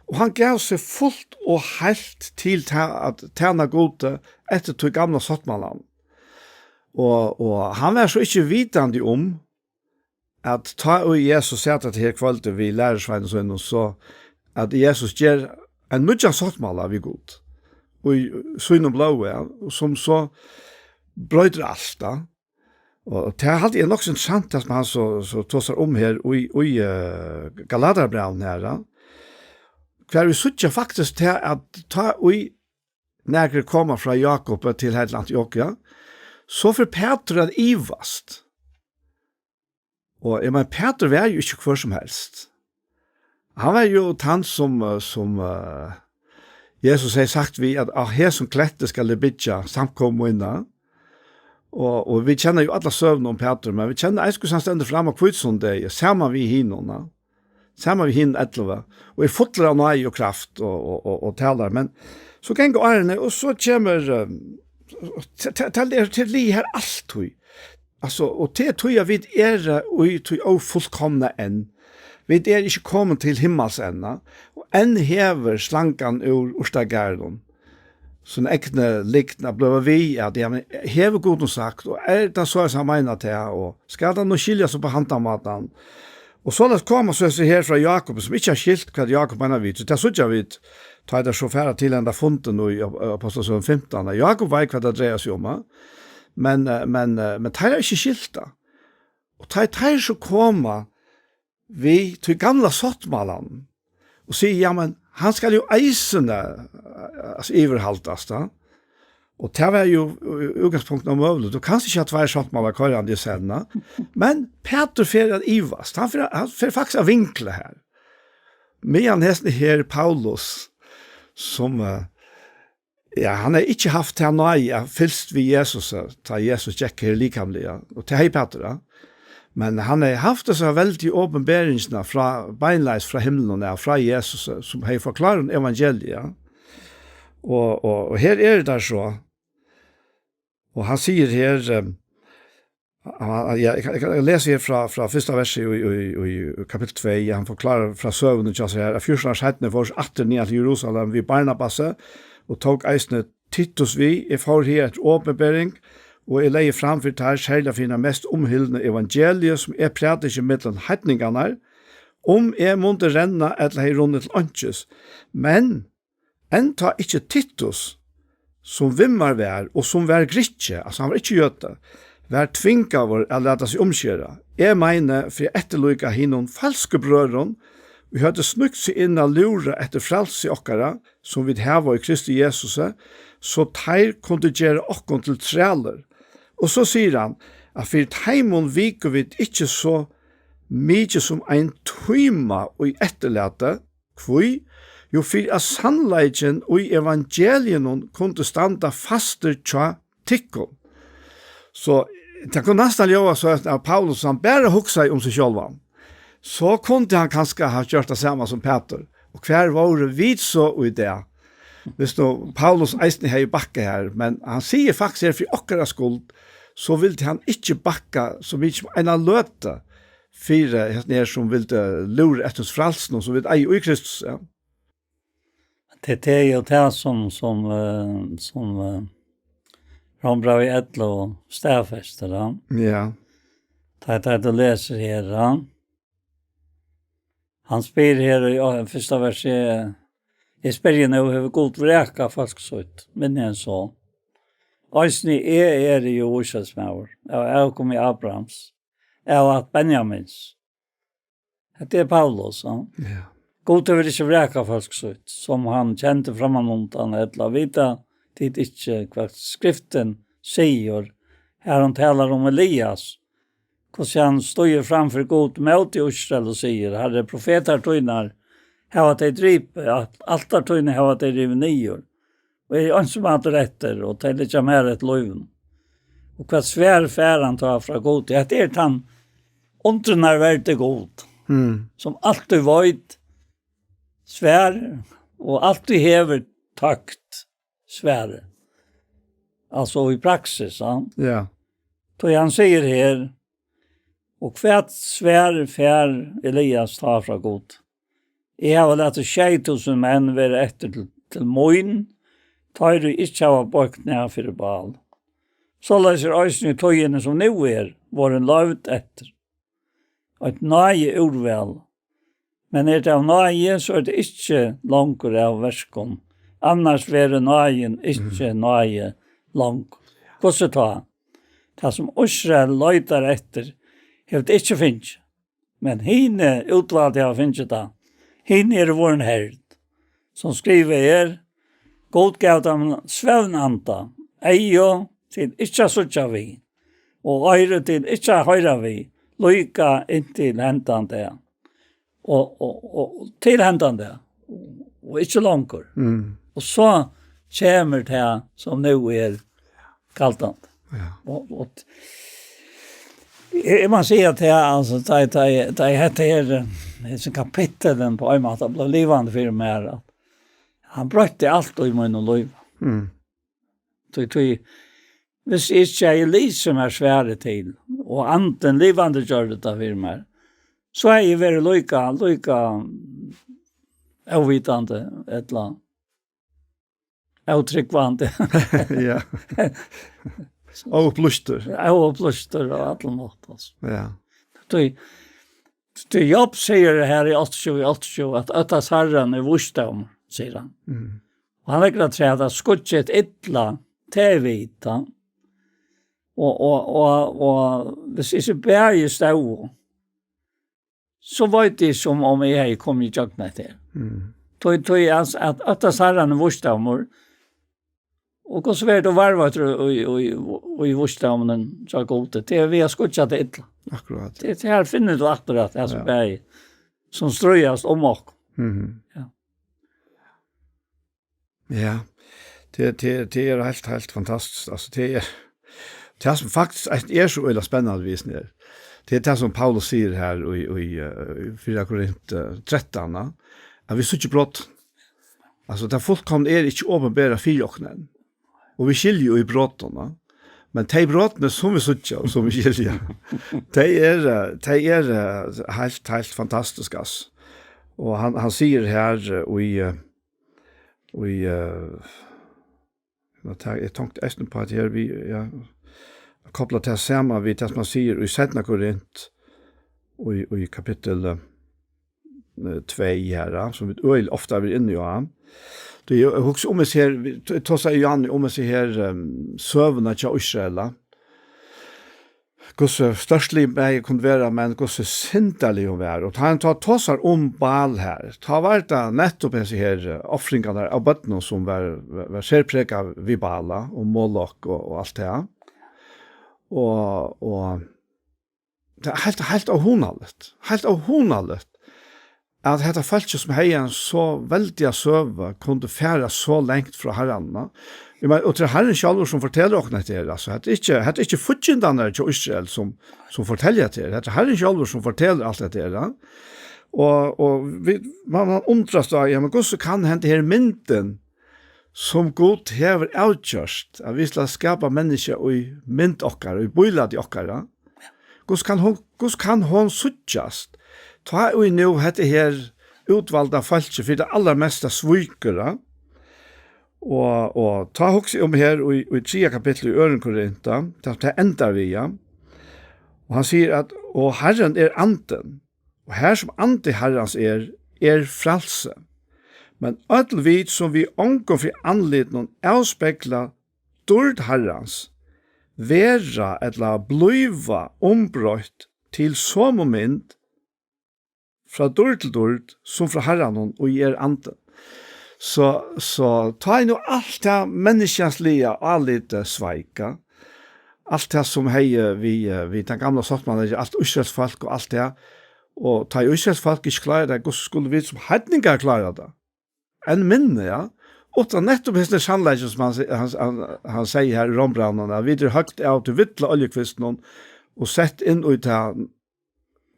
Og han gav seg fullt og helt til at tjene gode etter til gamle sottmallan. Og han var så ikke vitande om at ta og Jesus sier til her kvalitet vi lærersveien og så at Jesus gjør en mye sottmalla vi god. Og sønn og blå, som så brøyder alt da. Og det er alltid nok sant at man så tåser om her i Galaterbraun her da. Hver vi suttja faktisk til at ta ui nægre kommer fra Jakob til helt Antiokia, så for Peter er ivast. Og jeg mener, Peter var jo ikke hver som helst. Han var jo han som Jesus har sagt vi at av her som klette skal det bytja samkommo inna. Og vi kjenner jo alle søvn om Peter, men vi kjenner eiskos han stender fram av kvitsundet, sammen vi hinona. Samma vi hinn 11, og er fotler av nøy og kraft og talar, men så ganger årene, og så kommer til li her alt tog. Altså, og til tog jeg vid og tog og fullkomne enn. Vi ikke kommet til himmels enda, og enn hever slankan ur Urstagardon. Sånn ekne likna bløver vi, at jeg hever god og sagt, og det så jeg som mener til, og skal det nå skilja så på hantamaten, og så det kommer så her fra Jakob, som ikke har skilt hva Jakob mener vi. Så det så ikke vi tar det så færre til enda funten i Apostelsøen 15. Jakob vet hva det dreier seg om. Men det er ikke skilt da. Og det er så kommer vi till gamla sottmalan och säger, ja men han ska ju eisene alltså överhaltas då. Och det var ju utgångspunkten om möjligt. Du kan inte ha två sottmalar körande i senna. Men Peter fer att ivast. Han fer faktiskt att vinkla här. Men nästan här Paulus som ja, han har inte haft det nøye fylst vid Jesus, ta Jesus gick här likamliga, och till hej Peter da. Men han har haft det så väldigt åpenberingsna fra beinleis fra himmelen og fra Jesus, som har forklaret evangeliet. Og her det der så, og han sier her, jeg leser her fra første verset i kapittel 2, han forklarer fra søvnen, her, 14 år siden for oss atter ned til Jerusalem, vi Barnabasse, og tok eisne Titus vi, jeg får her et åpenbering, og jeg leier framfor det her særlig finne mest omhyllende evangeliet, som jeg prater ikke mellom heitningene, jeg måtte renne etter her rundt til ønskes. Men, enta ikke Titus, som vimmar vær, og som vær gritje, altså han var ikke gjøte, vær tvinga vår å lete seg omkjøre. Jeg mener, for jeg etterlykker hinnom falske brøren, vi hadde snukt seg inn og lure etter frelse i okkara, som vi hava i Kristi Jesus, så teir kunne gjøre okkon til træler. Og så sier han, at for teimon viker vi ikke så mye som ein tøyma og etterlete, kvui, jo for at sannleggen og evangelien kunne standa faster tja tikkum. Så det kunne nesten gjøre så at Paulus han bare huksa om seg selv. Så kunne han kanskje ha gjort det samme som Peter. Og hver var det vidt så i det. Hvis nå Paulus eisen har bakka her, men han sier faktisk her for okkara skuld, så vil han ikke bakka så mye som en løte for som vil lure etter fralsen, og som vil eie i Kristus. Ja. Det är ju det som Rombra i Edlo och stävfäster. Ja. Det du läser här. Han spyr här i första verset. Jag spyr nu hur god vräka falsk sånt. Men en så. Ösni är det ju orselsmäver. Jag kom i Abrahams. Jag att Benjamins. Det är Paulus. Ja. God över det vräka falsk sånt. Som han kände framåt eller vita. Det inte vad skriften säger. Här han talar om Elias. Hur han står framför god mot i Israel och säger, herre profeter tøynar, har att det drip, allt är tøynar har att det riv nior. Och är ansvaret rätter och till det mer ett löven. Och vad svär färan tar från god. Det är han ontrenar värde god. Som alltid varit svär och alltid häver takt svär. Alltså i praxis, Ja. Då han säger här, och kvärt svär fär Elias tar från god. Jag har lagt 2000 män vara efter till moin, tar du inte ha bort ner för bal. Så läser ösnen i tøyene som nu var en lavt efter. Ett nöje urväl. Men det av nöje så det inte långt av värskom. Annars var nöjen inte nöje långt. Hva så ta? Det som Israel løytar efter, det ikke finnes. Men hine utvalgte har finnes det. Hine vår herd, som skriver god gav dem svevnanta, eio til ikke sutja vi, og øyre til ikke høyre vi, lyka inntil hendande, og til hendande, og ikke langer. Og så kommer det som nu kaltant. Ja. Och man säger att det alltså det är kapitlen på en måte blev livande för mig att han brötte allt i min liv. Hvis ikke jeg lyser svære til, og anten livande gjør det for meg, så er jeg veldig lykke avvitande et eller annet. Avtrykkvande. Ja. Og pluster. Og pluster og alle måter. Ja. Det Jobb sier her i 88 at øttas herren vursdom, sier han. Og han legger til at skutset ytla til vita. Og hvis ikke bærer stå, så var det som om jeg kom i jøgnet til. Tog jeg at det særene vursdamer, og hvordan var det å varve i vursdamen så gode, det vi har skuttet det ytla. Akkurat. Det her finner du akkurat, det som er som strøyast om oss. Ja. Ja, det är helt fantastiskt. Alltså det som faktiskt är så ölla spännande visning. Det är det som Paulus säger här i 4 Korint 13, att vi söker brott. Alltså det fullkomna är inte uppenbara för oss. Och vi skiljer ju i brotten, men de brottene som vi söker och som vi skiljer, de är helt fantastiskt. Och han säger här jag tänkte ästen på att här vi kopplar till samma vid det som man säger i 2 Korint och i kapitel 2 här som vi öl ofta vill in i ja. Det är också om sig här tossa Jan om sig här sövna till Israel. Gosse störstlig bäge kunde vara, men gosse sinterlig att vara. Och han tar tossar om bal här. Ta vart det nettopp en sig här offringarna av bötterna som var särpräka vid bala och Moloch och allt det. Och det är helt avhånalligt. Helt avhånalligt. Att detta fallet som hejen så väldiga söva kunde färra så längt från herrarna. Och det här är själva som fortäller oss det alltså det är inte futjindarna till Israel som fortäljer till det här är själva som fortäller allt det där. Och man undras då ja men hur så kan hända här mynten som Gud har outjust att vi ska skapa människor i mynt och i boilad och hur kan hon suggest ta vi nu hette här utvalda falske för det allra mesta svykere. Och ta också om här i 3 kapitel i 2 Korinta, det ändrar vi ja. Och han säger att och Herren är anden. Och här som ande Herrens är frälse. Men öll vid som vi ångår för anledning avspegla dörd Herrens vera eller bliva ombrott till så moment fra dörd till dörd som fra Herren och er anden. Så ta nu allt det människansliga allite svajka. Allt det som hej vi den gamla sortmannen, allt Israels folk och allt det. Och ta Israels folk inte klara det, så skulle vi som hedningar klara det. En minne, ja. Utan nettopp hesne sannleggen som han säger här i Rombrannarna, vi är högt av till vittla oljekvisten och sett in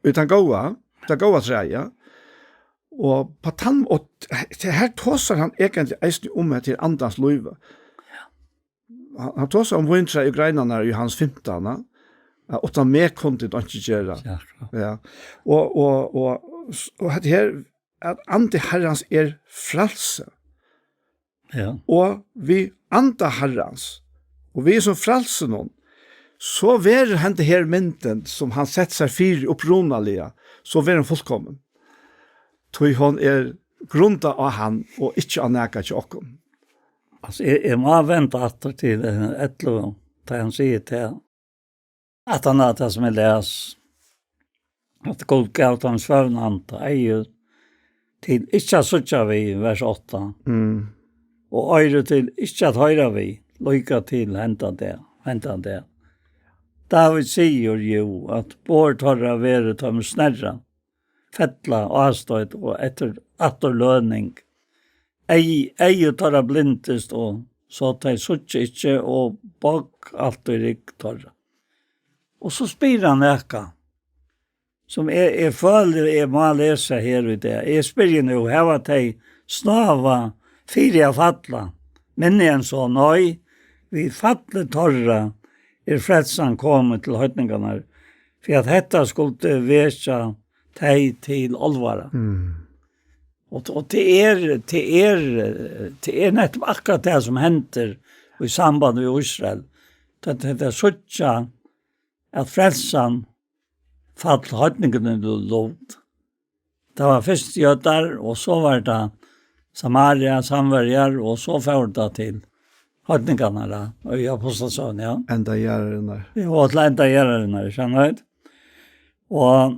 utan goa träja. Och på tann och det här tossar han egentligen eisning om till andans löve. Han tossar om vintra i greinarna i hans 15. Utan mer kontent att inte göra. Ja. Och det här att ande Herrans är frälse. Ja. Och vi anda Herrans och vi som frälser någon så ver han det här mynten som han sett sig fyr uppronaliga så ver han fullkommen. Tog hon grunda av han och inte av näka till oss. Alltså jag må vänta efter till ett lov där han säger till att han har det som är läs att god gav han svärnanta är ju till inte så vi vers 8. Och öre till inte att höra vi lycka till hämta det. David säger ju att bort har varit om snärra fettla avstått och efter löning. Ej tar blindest och så tar suttje och bak allt och rik torra. Och så spyr han äka. Som är följer må läsa här vid det. Jag spyr nu här var det snava fyra fattla. Men en så nöj vi fattla torra frälsan kommit till höjtningarna. För att detta skulle väsa teg till allvara. Och det är nettopp akkurat det som händer i samband med Israel. Det är sådär att frälsan fall höjtningarna lovd. Det var först jötar och så var det Samaria, samverjar och så får det till höjtningarna och jag påstår så, ja. Enda gärarna. Ja, enda gärarna, känner jag. Och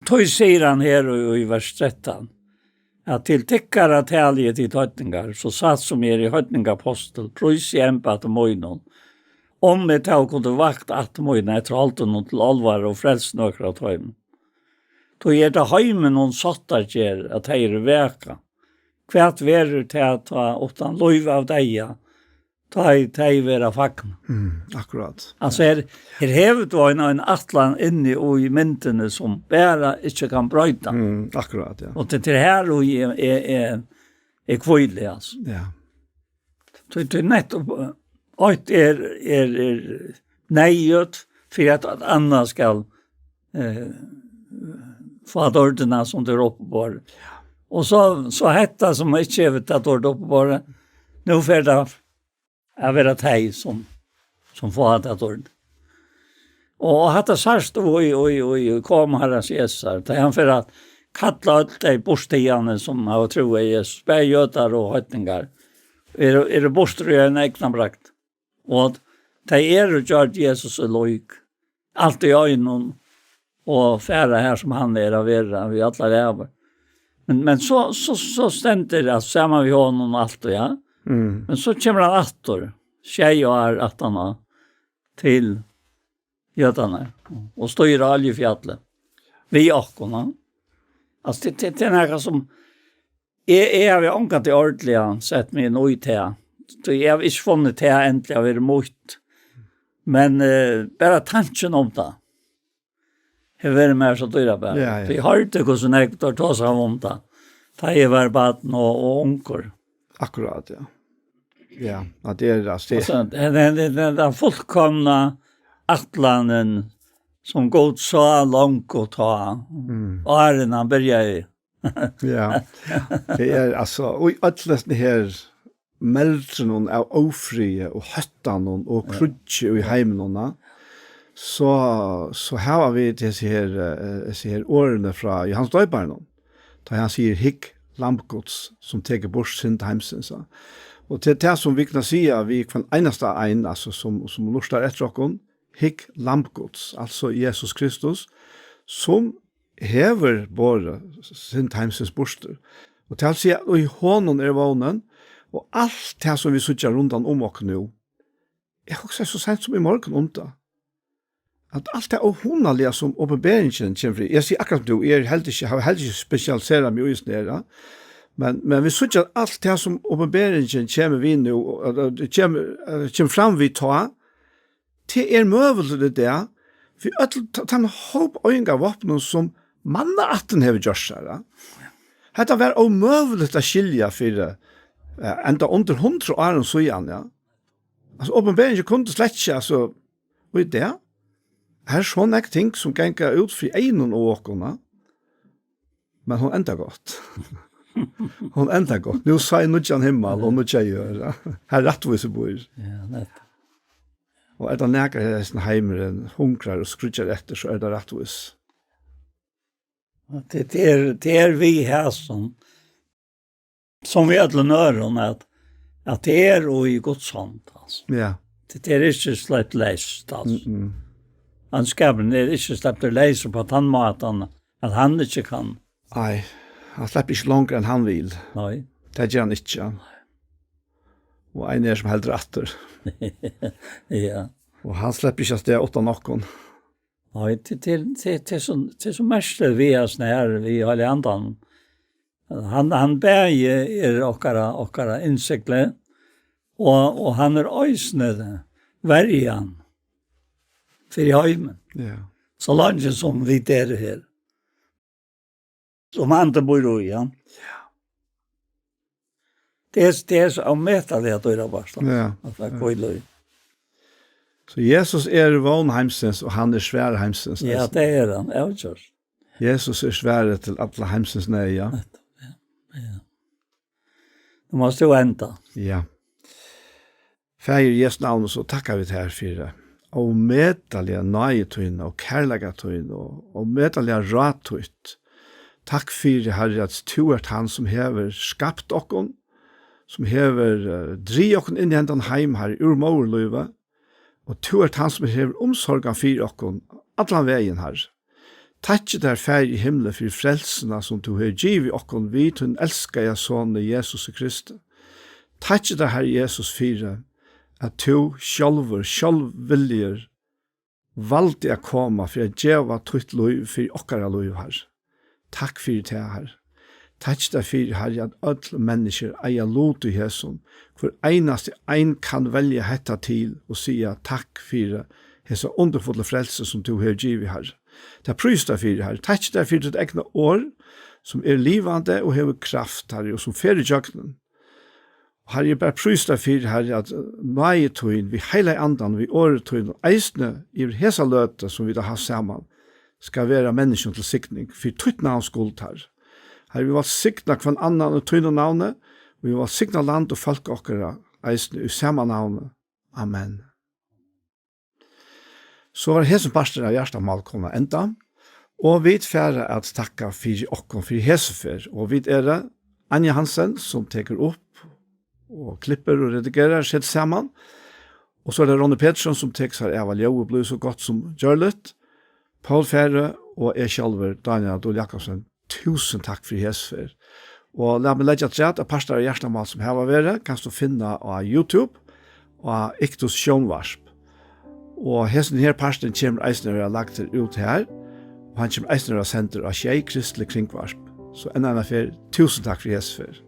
tog säger han här i vers 13. Att till tyckare talje till höjtningar, så satt som i höjtningapostel, pröjs i empat och mojnon. Om ett tag kunde vakt att mojna etter alt noen til alvar og frels nøkra tøym. Då det heimen noen sattar gjer at heir veka. Kvært verur til at ta åttan loiv av deia, ta i vera fagn. Akkurat. Altså her hevet var en atlan inni og i myndene som bara ikke kan brøyta. Akkurat, ja. Og det her og er kvøylig, altså. Ja. Det er nettopp, og er nejut for at Anna skal få dårdena som det er oppe på. Og så hetta som ikke er vet at det er oppe på det, nå får det være teg som får det dård. Og hetta sørst og kom herres Jesar, det er han for at kalla alt de bostiene som har tro i Jesus, bergjøtar og høytningar, er bostur i en egna brakt. Og de jo gjort Jesus og loik. Alt i øynene og færa her som han av vera, vi alla ræver. Men så stender det sammen vi honom og alt, ja. Men så kommer han attor, tjej og at han til jødene, og styrer oljefjallet. Vi akkorna. Altså, det er noe som jeg har ångat i ordentlig sett meg noe til. Så jeg har ikke funnet til endelig å være mot. Men bare tanken om det. Jeg har vært mer så dyra bare. Ja. Så jeg har ikke hvordan jeg tar ta seg om det. Da jeg var baden og unger. Akkurat, ja. Ja, at det er det. Den fullkomna atlanen som god så långt å ta. Og æren han börjar i. Ja, det er altså, og i ætlesten her meldren av ofrie og høttan og krudje i heimen så har vi disse her årene fra Johans Døybaren, da han sier hikk lampgods som teker bort sin heimsens. Og til det som vi kan si, vi kan eneste ein, altså som lustar etter okken, hikk lampgods, altså Jesus Kristus, som hever både sin heimsens borster. Og til å si at i hånden vånen, og alt det som vi sitter rundt om oss nå, jeg har også så sent som i morgen om det. At alt det ohundelige som åpenberingen kommer fri. Jeg sier akkurat du, jeg har heller ikke spesialiseret meg i snedere, men vi sitter alt det som åpenberingen kommer vi nå, kommer frem vi tar, til møvelig det, for ta med håp øynga våpen som mannaten har gjort seg. Dette var omøvelig å skilja for enda under 100 år så igjen, ja. Altså, åpenberingen kunne slett ikke, altså, og i det, her sånne ting som ganger ut for en og åkene, men hun enda godt. Hun enda godt. Nå sa jeg noe himmel, og noe jeg gjør, ja. Her rettvise bor. Ja, nettopp. Og det nækker her sin heimeren hungrar og skrutjer etter, så det rettvis. Det vi her som vi alle nøren, at det og i Guds hånd, altså. Ja. Det ikke slett leist, altså. Han skapen ikke slett leist på den måten, at han ikke kan. Nei, han slipper ikke langer enn han vil. Nei. Det gjør han ikke. Og en som helder etter. Ja. Og han slipper ikke at det 8 noen. Nei, det er så mest vi er snær, vi har andan. Han bæger okkara innsikle, og han øysne verjan for i heimen. Ja. Så langt som vi der her. Som han bor i, ja. Det er så ommettelig at det er bare sånn. Ja. At det er kvøylig. Så Jesus vån heimsens, og han svær heimsens. Ja, det er han, avgjørs. Jesus svær til alle heimsens nei, ja. Ja. Du måste jo enda. Ja. Fægir Jesu navn, så takkar vi til her for og medalja nøyetøyne, og kærlegatøyne, og medalja ratøyt. Takk for Herre, at du han som hever skapt okkon, som hever dri okkon inn i hendan heim her ur morløyve, og du han som hever omsorgan for okkon, allan veien her. Takkje der fær i himmelen for frelsene som du har givet okkon vid hun elsker jeg sånne Jesus Kristi. Takkje der Herre Jesus fire, at du sjálvviljer valgte jeg komme for å gjøre tutt liv for okkara liv her. Takk for det her. Takk der for her at alle mennesker eier lot i Jesus, for eneste ein kan velge hetta til og si takk for hese underfulle frelse som du har givet her. Det er prøyst der for her. Takk der for ditt egne år, som livande og har kraft her, og som fer i jøkkenen. Her er bare prøyst der for her at nøyetøyen, vi hele andan, vi åretøyen, og eisne i hese løte som vi da har sammen, skal være mennesken til sikning, for tøyt navn skuld her. Her vi var sikna kvann annan og tøyne navnet, og vi var sikna land og folk okkara, eisne i samme navnet. Amen. Så var hesen pastor av hjertemål kommet enda, og vi færre at takka for okkon for hesefer, og vi Anja Hansen som teker opp og klipper og redigerer sett sammen, og så det Ronny Pettersson som teker seg av Aljo og blir så godt som Gjørlet, Paul Færre og jeg selv, Daniel Adol Jakobsen. Tusen takk for hesefer. Og la meg legge at pastor av hjertemål som her var vært, kan du finne av YouTube og Iktus Sjånvarsp. Og hesten her parsten kommer eisner å ha lagt ut her, og han kommer eisner å ha sendt av Kristelig Kringvarsp. Så en annen fer, tusen takk for hesefer.